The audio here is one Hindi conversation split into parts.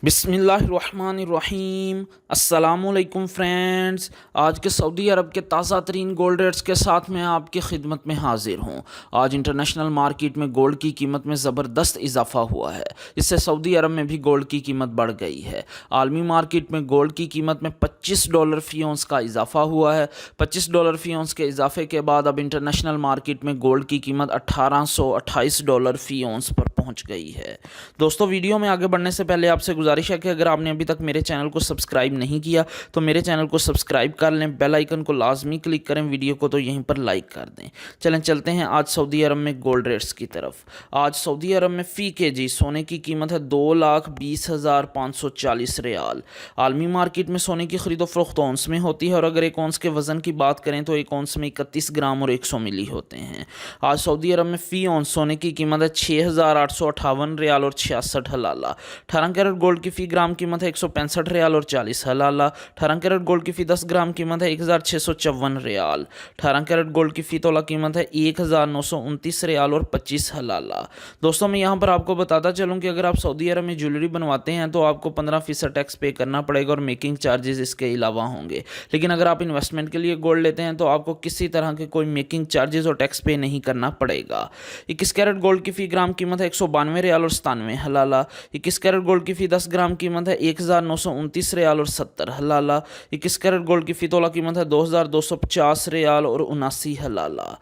बिस्मिल्लाहिर्रहमानिर्रहीम। अस्सलामुअलैकुम फ्रेंड्स, आज के सऊदी अरब के ताज़ा तरीन गोल्ड रेट्स के साथ मैं आपकी खिदमत में हाजिर हूँ। आज इंटरनेशनल मार्केट में गोल्ड की कीमत में ज़बरदस्त इजाफा हुआ है। इससे सऊदी अरब में भी गोल्ड की कीमत बढ़ गई है। आलमी मार्केट में गोल्ड की कीमत में $25 फ़ी औंस का इजाफा हुआ है। $25 फ़ी औंस के इजाफे के बाद अब इंटरनेशनल मार्केट में गोल्ड की कीमत $1828 फ़ी औंस पर पहुँच गई है। दोस्तों, वीडियो में आगे बढ़ने से पहले आपसे गुजारिश है कि अगर आपने अभी तक मेरे चैनल को सब्सक्राइब नहीं किया तो मेरे चैनल को सब्सक्राइब कर लें, बेल आइकन को लाजमी क्लिक करें, वीडियो को तो यहीं पर लाइक कर दें। चलें चलते हैं आज सऊदी अरब में गोल्ड रेट्स की तरफ। आज सऊदी अरब में फ़ी केजी सोने की कीमत है 2,20,540 रियाल। आलमी मार्केट में सोने की खरीदो फरोख्त औंस में होती है और अगर एक औंस के वज़न की बात करें तो एक औंस में 31 ग्राम और 100 मिली होते हैं। आज सऊदी अरब में फ़ी औंस सोने की कीमत है 6,858 रियाल और 66 हलाला। 18 कैरेट गोल्ड की फ़ी ग्राम कीमत है 165 रियाल और 40 हलाला। 18 कैरेट गोल्ड की फ़ी 10 ग्राम कीमत है 1,654 रियाल। 18 कैरेट गोल्ड की फ़ी तोला कीमत है 1,929 रियाल और 25 हलाला। दोस्तों, मैं यहाँ पर आपको बताता चलूँ कि अगर आप सऊदी अरब में ज्वेलरी बनवाते हैं तो आपको 15% टैक्स पे करना पड़ेगा और मेकिंग चार्जेस इसके अलावा होंगे। लेकिन अगर आप इन्वेस्टमेंट के लिए गोल्ड लेते हैं तो आपको किसी तरह के कोई मेकिंग चार्जेस और टैक्स पे नहीं करना पड़ेगा। 21 कैरेट गोल्ड की फ़ी ग्राम कीमत है 192 रियाल और 97 हलाला। 21 कैरेट गोल्ड की फ़ी 10 ग्राम कीमत है 1,929 रियाल और 70 हलाला। 21 कैरेट गोल्ड की फ़ी तोला कीमत है 2,250 रियाल और 79 हलाला।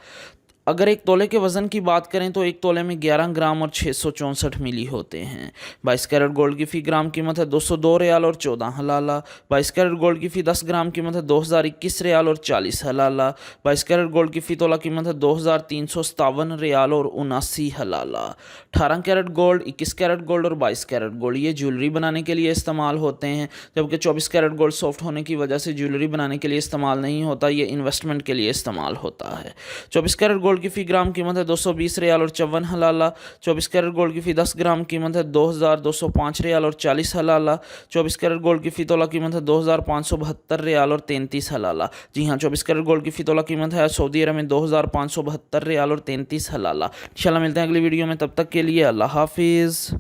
अगर एक तोले के वज़न की बात करें तो एक तोले में 11 ग्राम और 664 मिली होते हैं। 22 कैरेट गोल्ड की फ़ी ग्राम कीमत है 202 रियाल और 14 हलाला। 22 कैरेट गोल्ड की फ़ी 10 ग्राम कीमत है 2,021 रियाल और 40 हलाला। 22 कैरेट गोल्ड की फ़ी तोला कीमत है 2,357 रियाल और 79 हलाला। 18 कैरेट गोल्ड, 21 कैरेट गोल्ड और 22 कैरेट गोल्ड ये ज्वेलरी बनाने के लिए इस्तेमाल होते हैं, जबकि 24 कैरेट गोल्ड सॉफ्ट होने की वजह से ज्वेलरी बनाने के लिए इस्तेमाल नहीं होता, ये इन्वेस्टमेंट के लिए इस्तेमाल होता है। 24 कैरेट गोल्ड की फ़ी ग्राम कीमत है 220 रियाल और 54 हलाला। 24 कैरेट गोल्ड की फ़ी 10 ग्राम कीमत है 2,205 रियाल और 40 हलाला। 24 कैरेट गोल्ड की फ़ी तोला कीमत है 2,572 रियाल और 33 हलाला। जी हाँ, 24 कैरेट गोल्ड की फ़ी तोला कीमत है सऊदी अरब में 2,572 रियाल और 33 हलाला। इंशाल्लाह मिलते हैं अगली वीडियो में, तब तक के लिए अल्लाह हाफिज़।